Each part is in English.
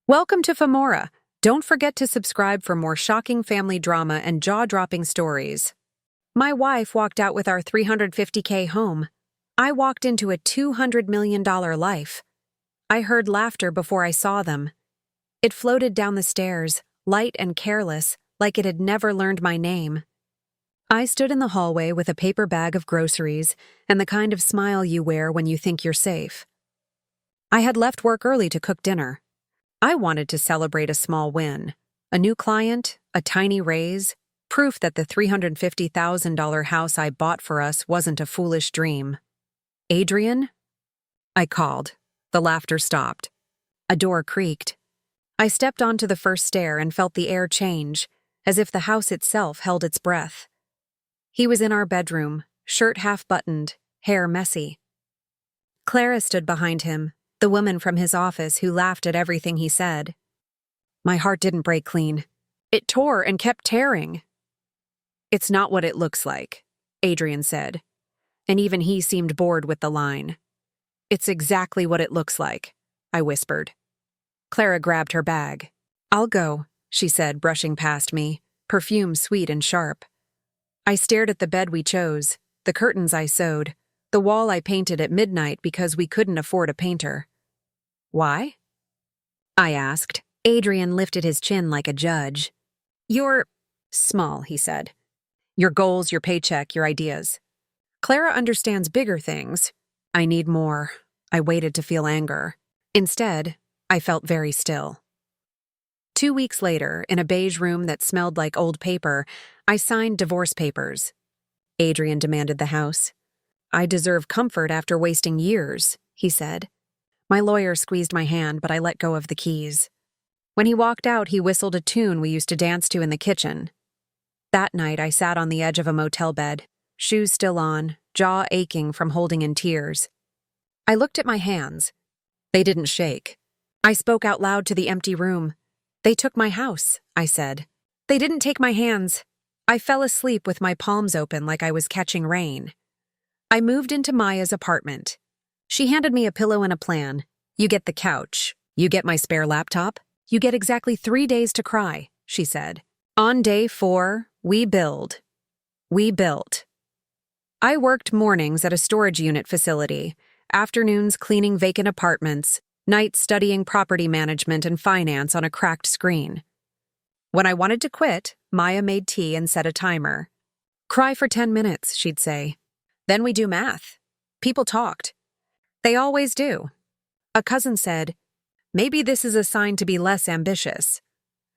Welcome to Femora. Don't forget to subscribe for more shocking family drama and jaw-dropping stories. My wife walked out with our $350K home. I walked into a $200 million life. I heard laughter before I saw them. It floated down the stairs, light and careless, like it had never learned my name. I stood in the hallway with a paper bag of groceries and the kind of smile you wear when you think you're safe. I had left work early to cook dinner. I wanted to celebrate a small win, a new client, a tiny raise, proof that the $350,000 house I bought for us wasn't a foolish dream. Adrian? I called. The laughter stopped. A door creaked. I stepped onto the first stair and felt the air change, as if the house itself held its breath. He was in our bedroom, shirt half-buttoned, hair messy. Clara stood behind him, the woman from his office who laughed at everything he said. My heart didn't break clean. It tore and kept tearing. "It's not what it looks like," Adrian said, and even he seemed bored with the line. "It's exactly what it looks like," I whispered. Clara grabbed her bag. "I'll go," she said, brushing past me, perfume sweet and sharp. I stared at the bed we chose, the curtains I sewed, the wall I painted at midnight because we couldn't afford a painter. "Why?" I asked. Adrian lifted his chin like a judge. "You're small," he said. "Your goals, your paycheck, your ideas. Clara understands bigger things. I need more." I waited to feel anger. Instead, I felt very still. 2 weeks later, in a beige room that smelled like old paper, I signed divorce papers. Adrian demanded the house. "I deserve comfort after wasting years," he said. My lawyer squeezed my hand, but I let go of the keys. When he walked out, he whistled a tune we used to dance to in the kitchen. That night, I sat on the edge of a motel bed, shoes still on, jaw aching from holding in tears. I looked at my hands. They didn't shake. I spoke out loud to the empty room. "They took my house," I said. "They didn't take my hands." I fell asleep with my palms open like I was catching rain. I moved into Maya's apartment. She handed me a pillow and a plan. "You get the couch. You get my spare laptop. You get exactly 3 days to cry," she said. On day 4, we build. We built. I worked mornings at a storage unit facility, afternoons cleaning vacant apartments, nights studying property management and finance on a cracked screen. When I wanted to quit, Maya made tea and set a timer. "Cry for 10 minutes, she'd say. "Then we do math." People talked. They always do. A cousin said, "Maybe this is a sign to be less ambitious."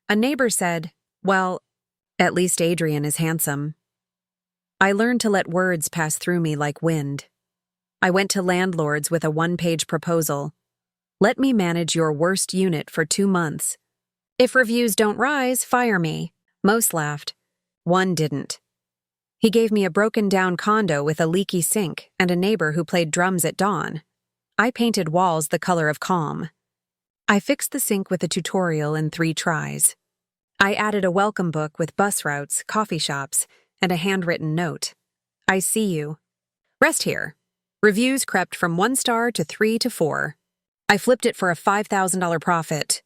A neighbor said, "Well, at least Adrian is handsome." I learned to let words pass through me like wind. I went to landlords with a 1-page proposal. "Let me manage your worst unit for 2 months. If reviews don't rise, fire me." Most laughed. One didn't. He gave me a broken-down condo with a leaky sink and a neighbor who played drums at dawn. I painted walls the color of calm. I fixed the sink with a tutorial in 3 tries. I added a welcome book with bus routes, coffee shops, and a handwritten note. "I see you. Rest here." Reviews crept from 1 star to 3 to 4. I flipped it for a $5,000 profit.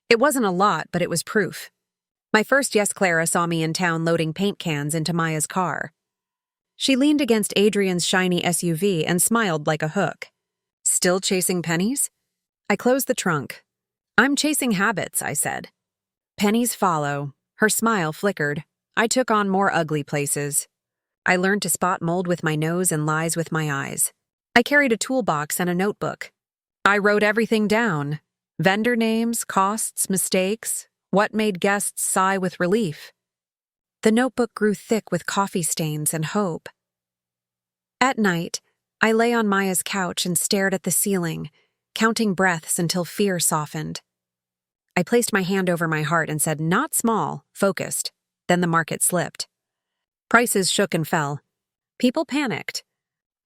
It wasn't a lot, but it was proof. My first Yes Clara saw me in town loading paint cans into Maya's car. She leaned against Adrian's shiny SUV and smiled like a hook. "Still chasing pennies?" I closed the trunk. "I'm chasing habits," I said. "Pennies follow." Her smile flickered. I took on more ugly places. I learned to spot mold with my nose and lies with my eyes. I carried a toolbox and a notebook. I wrote everything down. Vendor names, costs, mistakes, what made guests sigh with relief. The notebook grew thick with coffee stains and hope. At night, I lay on Maya's couch and stared at the ceiling, counting breaths until fear softened. I placed my hand over my heart and said, "Not small," focused. Then the market slipped. Prices shook and fell. People panicked.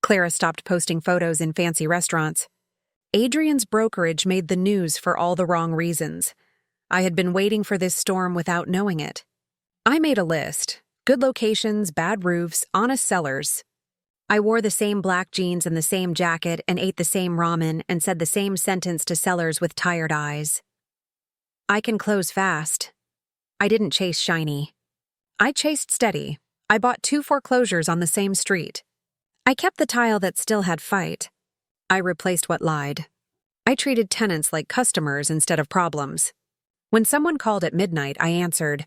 Clara stopped posting photos in fancy restaurants. Adrian's brokerage made the news for all the wrong reasons. I had been waiting for this storm without knowing it. I made a list. Good locations, bad roofs, honest sellers. I wore the same black jeans and the same jacket and ate the same ramen and said the same sentence to sellers with tired eyes. I can close fast. I didn't chase shiny. I chased steady. I bought 2 foreclosures on the same street. I kept the tile that still had fight. I replaced what lied. I treated tenants like customers instead of problems. When someone called at midnight, I answered.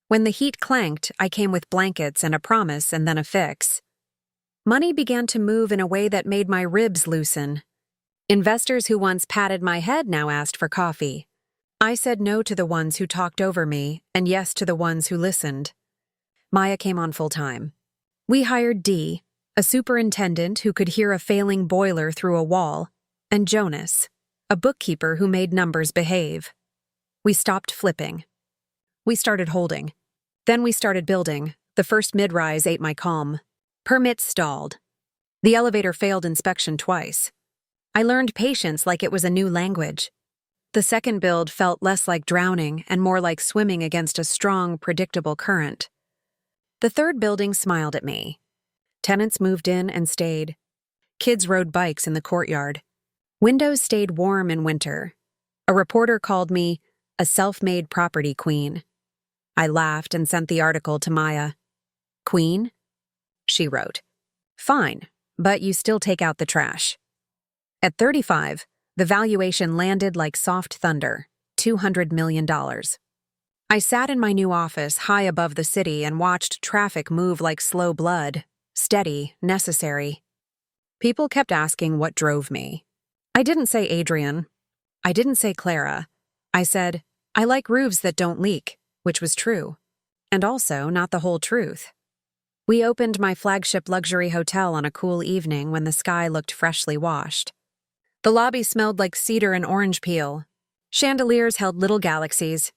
When the heat clanked, I came with blankets and a promise and then a fix. Money began to move in a way that made my ribs loosen. Investors who once patted my head now asked for coffee. I said no to the ones who talked over me and yes to the ones who listened. Maya came on full-time. We hired Dee, a superintendent who could hear a failing boiler through a wall, and Jonas, a bookkeeper who made numbers behave. We stopped flipping. We started holding. Then we started building. The first mid-rise ate my calm. Permits stalled. The elevator failed inspection twice. I learned patience like it was a new language. The second build felt less like drowning and more like swimming against a strong, predictable current. The third building smiled at me. Tenants moved in and stayed. Kids rode bikes in the courtyard. Windows stayed warm in winter. A reporter called me a self-made property queen. I laughed and sent the article to Maya. Queen? She wrote. Fine, but you still take out the trash. At 35, the valuation landed like soft thunder, $200 million. I sat in my new office high above the city and watched traffic move like slow blood, steady, necessary. People kept asking what drove me. I didn't say Adrian. I didn't say Clara. I said, I like roofs that don't leak, which was true. And also not the whole truth. We opened my flagship luxury hotel on a cool evening when the sky looked freshly washed. The lobby smelled like cedar and orange peel. Chandeliers held little galaxies.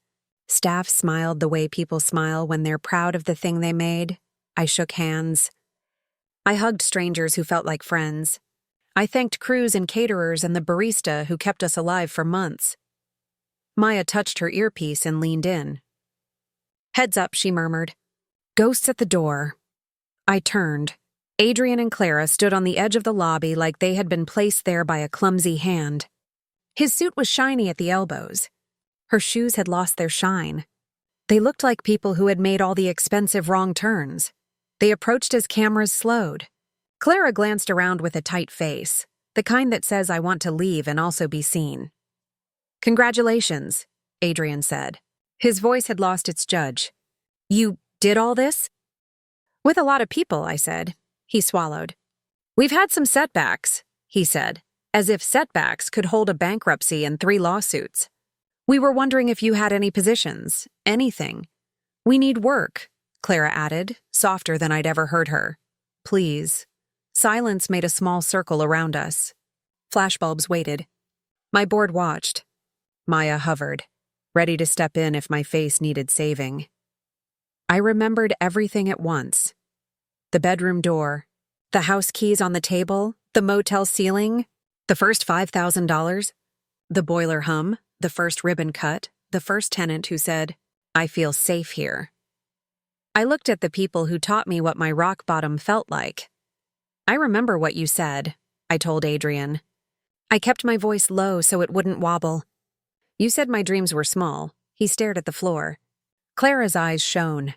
Staff smiled the way people smile when they're proud of the thing they made. I shook hands. I hugged strangers who felt like friends. I thanked crews and caterers and the barista who kept us alive for months. Maya touched her earpiece and leaned in. Heads up, she murmured. Ghosts at the door. I turned. Adrian and Clara stood on the edge of the lobby like they had been placed there by a clumsy hand. His suit was shiny at the elbows. Her shoes had lost their shine. They looked like people who had made all the expensive wrong turns. They approached as cameras slowed. Clara glanced around with a tight face, the kind that says I want to leave and also be seen. Congratulations, Adrian said. His voice had lost its judge. You did all this? With a lot of people, I said. He swallowed. We've had some setbacks, he said, as if setbacks could hold a bankruptcy and 3 lawsuits. We were wondering if you had any positions, anything. We need work, Clara added, softer than I'd ever heard her. Please. Silence made a small circle around us. Flashbulbs waited. My board watched. Maya hovered, ready to step in if my face needed saving. I remembered everything at once. The bedroom door, the house keys on the table, the motel ceiling, the first $5,000, the boiler hum, the first ribbon cut, the first tenant who said, I feel safe here. I looked at the people who taught me what my rock bottom felt like. I remember what you said, I told Adrian. I kept my voice low so it wouldn't wobble. You said my dreams were small. He stared at the floor. Clara's eyes shone.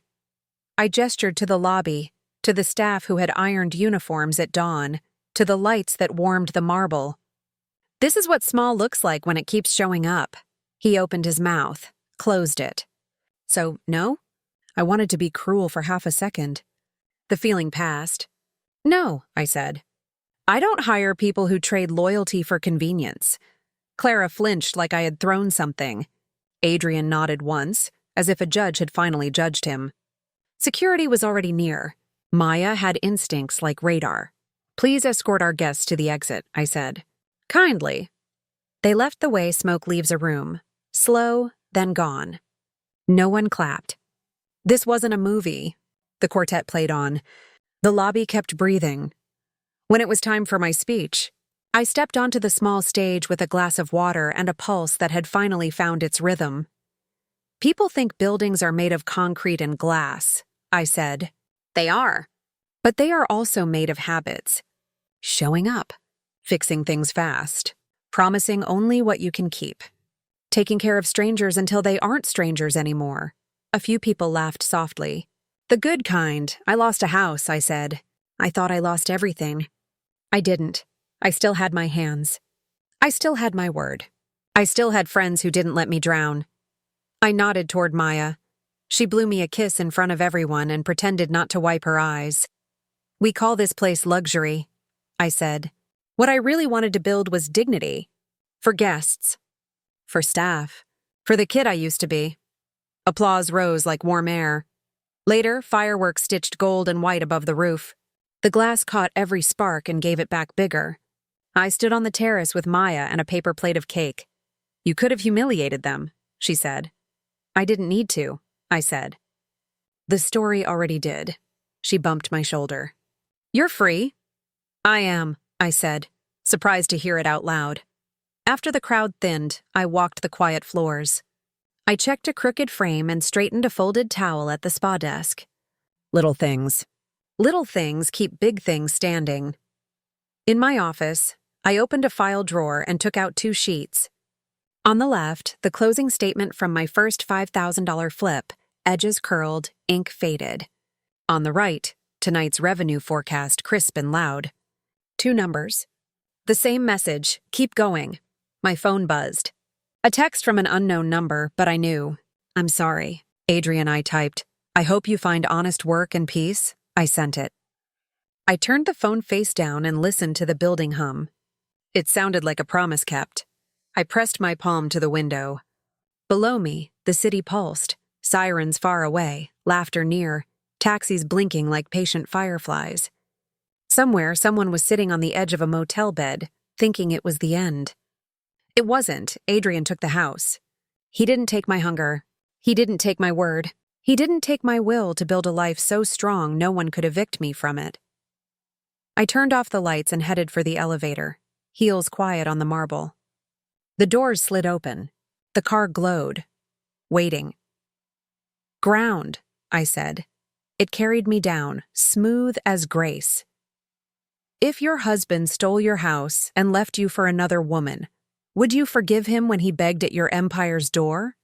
I gestured to the lobby, to the staff who had ironed uniforms at dawn, to the lights that warmed the marble. This is what small looks like when it keeps showing up. He opened his mouth, closed it. So, no? I wanted to be cruel for half a second. The feeling passed. No, I said. I don't hire people who trade loyalty for convenience. Clara flinched like I had thrown something. Adrian nodded once, as if a judge had finally judged him. Security was already near. Maya had instincts like radar. Please escort our guests to the exit, I said. Kindly. They left the way smoke leaves a room. Slow, then gone. No one clapped. This wasn't a movie. The quartet played on. The lobby kept breathing. When it was time for my speech, I stepped onto the small stage with a glass of water and a pulse that had finally found its rhythm. People think buildings are made of concrete and glass, I said. They are. But they are also made of habits. Showing up. Fixing things fast. Promising only what you can keep. Taking care of strangers until they aren't strangers anymore. A few people laughed softly. The good kind. I lost a house, I said. I thought I lost everything. I didn't. I still had my hands. I still had my word. I still had friends who didn't let me drown. I nodded toward Maya. She blew me a kiss in front of everyone and pretended not to wipe her eyes. We call this place luxury, I said. What I really wanted to build was dignity. For guests. For staff. For the kid I used to be. Applause rose like warm air. Later, fireworks stitched gold and white above the roof. The glass caught every spark and gave it back bigger. I stood on the terrace with Maya and a paper plate of cake. You could have humiliated them, she said. I didn't need to, I said. The story already did. She bumped my shoulder. You're free. I am, I said, surprised to hear it out loud. After the crowd thinned, I walked the quiet floors. I checked a crooked frame and straightened a folded towel at the spa desk. Little things. Little things keep big things standing. In my office, I opened a file drawer and took out 2 sheets. On the left, the closing statement from my first $5,000 flip, edges curled, ink faded. On the right, tonight's revenue forecast crisp and loud. 2 numbers. The same message, keep going. My phone buzzed. A text from an unknown number, but I knew. I'm sorry. Adrian, I typed. I hope you find honest work and peace. I sent it. I turned the phone face down and listened to the building hum. It sounded like a promise kept. I pressed my palm to the window. Below me, the city pulsed, sirens far away, laughter near, taxis blinking like patient fireflies. Somewhere, someone was sitting on the edge of a motel bed, thinking it was the end. It wasn't. Adrian took the house. He didn't take my hunger. He didn't take my word. He didn't take my will to build a life so strong no one could evict me from it. I turned off the lights and headed for the elevator, heels quiet on the marble. The doors slid open. The car glowed. Waiting. Ground, I said. It carried me down, smooth as grace. If your husband stole your house and left you for another woman, would you forgive him when he begged at your empire's door?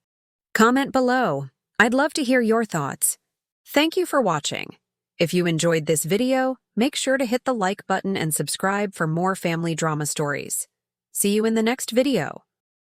Comment below. I'd love to hear your thoughts. Thank you for watching. If you enjoyed this video, make sure to hit the like button and subscribe for more family drama stories. See you in the next video.